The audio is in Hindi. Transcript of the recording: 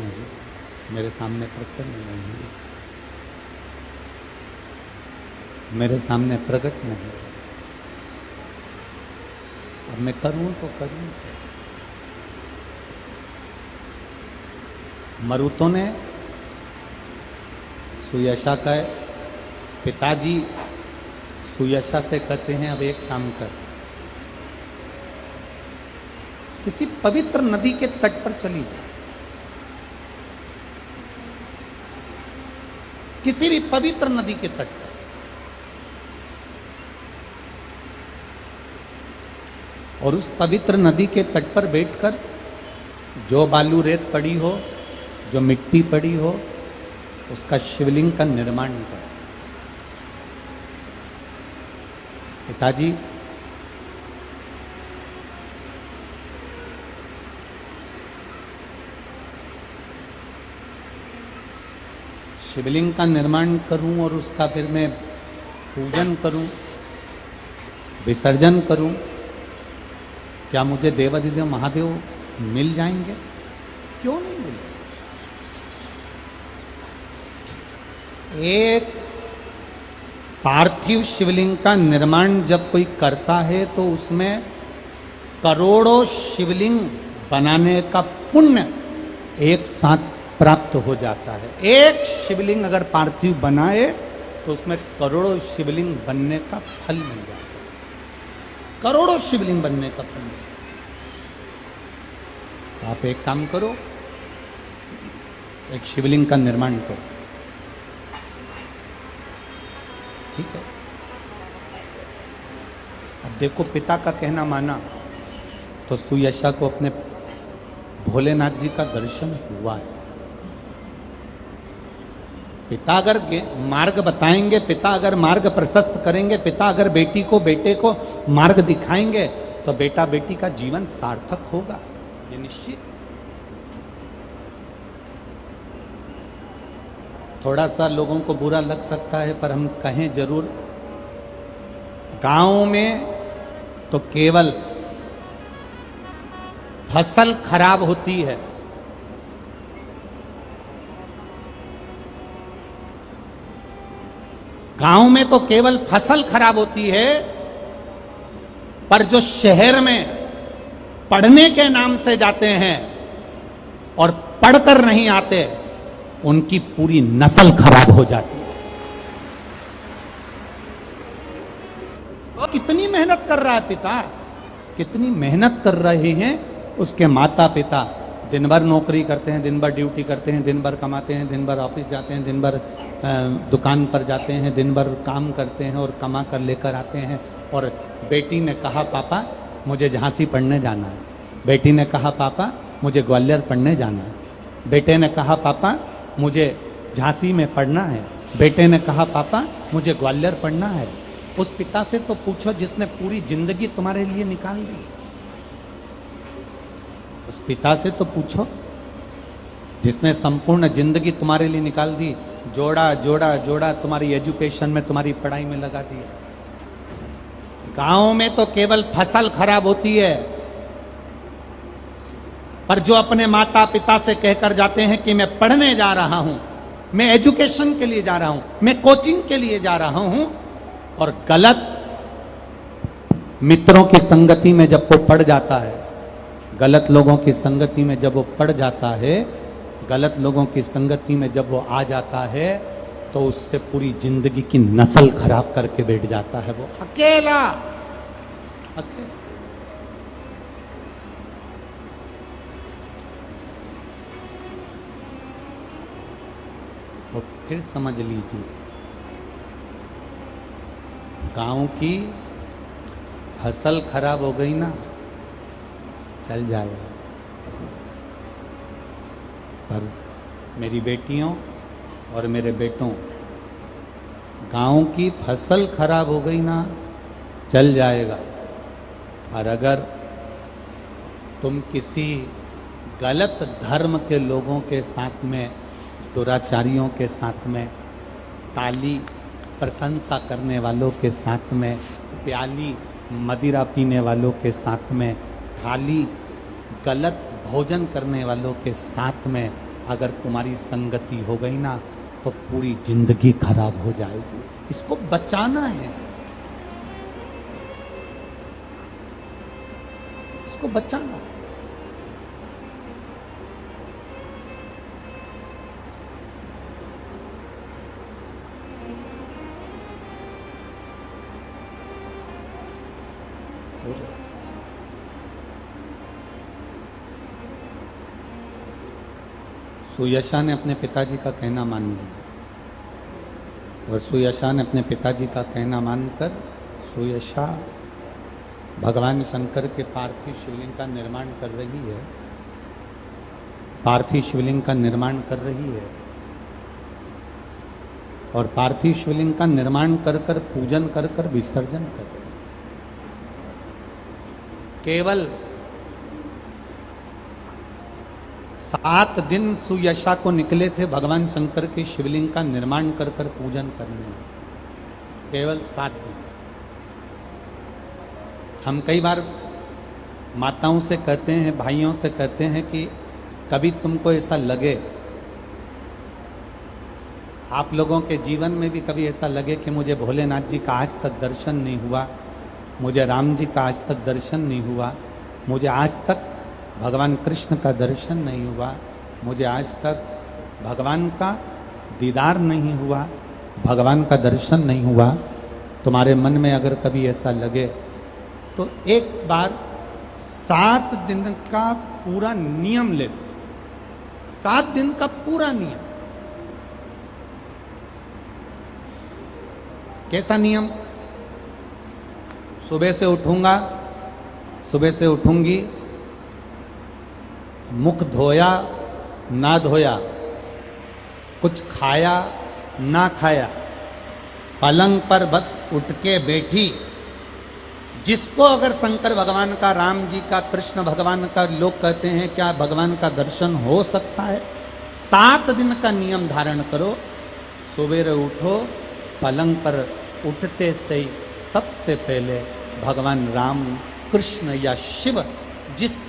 नहीं, मेरे सामने प्रसन्न नहीं, मेरे सामने प्रकट नहीं। अब मैं करूं तो करूं। मरुतों ने सुयशा का पिताजी सुयशा से कहते हैं, अब एक काम कर, किसी पवित्र नदी के तट पर चली जा, किसी भी पवित्र नदी के तट पर, और उस पवित्र नदी के तट पर बैठकर जो बालू रेत पड़ी हो, जो मिट्टी पड़ी हो, उसका शिवलिंग का निर्माण कर। पिताजी शिवलिंग का निर्माण करूं और उसका फिर मैं पूजन करूं, विसर्जन करूं, क्या मुझे देवाधिदेव महादेव मिल जाएंगे? क्यों नहीं मिलेंगे? एक पार्थिव शिवलिंग का निर्माण जब कोई करता है तो उसमें करोड़ों शिवलिंग बनाने का पुण्य एक साथ प्राप्त हो जाता है। एक शिवलिंग अगर पार्थिव बनाए तो उसमें करोड़ों शिवलिंग बनने का फल मिल जाता है, करोड़ों शिवलिंग बनने का फल मिल जाता है। आप एक काम करो, एक शिवलिंग का निर्माण करो, ठीक है? अब देखो, पिता का कहना माना तो सुयशा को अपने भोलेनाथ जी का दर्शन हुआ है। पिता अगर मार्ग बताएंगे, पिता अगर मार्ग प्रशस्त करेंगे, पिता अगर बेटी को बेटे को मार्ग दिखाएंगे तो बेटा बेटी का जीवन सार्थक होगा, ये निश्चित। थोड़ा सा लोगों को बुरा लग सकता है पर हम कहें जरूर, गांव में तो केवल फसल खराब होती है, गांव में तो केवल फसल खराब होती है, पर जो शहर में पढ़ने के नाम से जाते हैं और पढ़कर नहीं आते, उनकी पूरी नस्ल खराब हो जाती है। तो कितनी मेहनत कर रहा है पिता, कितनी मेहनत कर रहे हैं उसके माता पिता। दिन भर नौकरी करते हैं, दिन भर ड्यूटी करते हैं, दिन भर कमाते हैं, दिन भर ऑफिस जाते हैं, दिन भर दुकान पर जाते हैं, दिन भर काम करते हैं और कमा कर लेकर आते हैं। और बेटी ने कहा पापा मुझे झांसी पढ़ने जाना है, बेटी ने कहा पापा मुझे ग्वालियर पढ़ने जाना है, बेटे ने कहा पापा मुझे झांसी में पढ़ना है, बेटे ने कहा पापा मुझे ग्वालियर पढ़ना है। उस पिता से तो पूछो जिसने पूरी जिंदगी तुम्हारे लिए निकाल दी, उस पिता से तो पूछो जिसने संपूर्ण जिंदगी तुम्हारे लिए निकाल दी, जोड़ा जोड़ा जोड़ा तुम्हारी एजुकेशन में, तुम्हारी पढ़ाई में लगा दिया। गांव में तो केवल फसल खराब होती है, पर जो अपने माता पिता से कहकर जाते हैं कि मैं पढ़ने जा रहा हूं, मैं एजुकेशन के लिए जा रहा हूं, मैं कोचिंग के लिए जा रहा हूं, और गलत मित्रों की संगति में जब वो पड़ जाता है, गलत लोगों की संगति में जब वो पड़ जाता है, गलत लोगों की संगति में जब वो आ जाता है, तो उससे पूरी जिंदगी की नस्ल खराब करके बैठ जाता है। वो अकेला अकेला। वो फिर समझ लीजिए, गांव की फसल खराब हो गई ना, चल जाएगा, पर मेरी बेटियों और मेरे बेटों, गांव की फसल खराब हो गई ना, चल जाएगा। और अगर तुम किसी गलत धर्म के लोगों के साथ में, दुराचारियों के साथ में, ताली प्रशंसा करने वालों के साथ में, प्याली मदिरा पीने वालों के साथ में, थाली गलत भोजन करने वालों के साथ में अगर तुम्हारी संगति हो गई ना तो पूरी जिंदगी खराब हो जाएगी। इसको बचाना है, इसको बचाना है। हो जाए। सुयशा ने अपने पिताजी का कहना मान लिया और सुयशा ने अपने पिताजी का कहना मानकर सुयशा भगवान शंकर के पार्थिव शिवलिंग का निर्माण कर रही है, पार्थिव शिवलिंग का निर्माण कर रही है और पार्थिव शिवलिंग का निर्माण कर कर पूजन कर कर विसर्जन कर रही है। केवल 7 दिन सुयशा को निकले थे भगवान शंकर के शिवलिंग का निर्माण कर कर पूजन करने में, केवल 7 दिन। हम कई बार माताओं से कहते हैं, भाइयों से कहते हैं कि कभी तुमको ऐसा लगे, आप लोगों के जीवन में भी कभी ऐसा लगे कि मुझे भोलेनाथ जी का आज तक दर्शन नहीं हुआ, मुझे राम जी का आज तक दर्शन नहीं हुआ, मुझे आज तक भगवान कृष्ण का दर्शन नहीं हुआ, मुझे आज तक भगवान का दीदार नहीं हुआ, भगवान का दर्शन नहीं हुआ। तुम्हारे मन में अगर कभी ऐसा लगे तो एक बार 7 दिन का पूरा नियम ले, 7 दिन का पूरा नियम। कैसा नियम? सुबह से उठूंगा, सुबह से उठूंगी, मुख धोया ना धोया, कुछ खाया ना खाया, पलंग पर बस उठ के बैठी। जिसको अगर शंकर भगवान का, राम जी का, कृष्ण भगवान का, लोग कहते हैं क्या भगवान का दर्शन हो सकता है? 7 दिन का नियम धारण करो। सुबह उठो, पलंग पर उठते से ही सबसे पहले भगवान राम, कृष्ण या शिव जिसका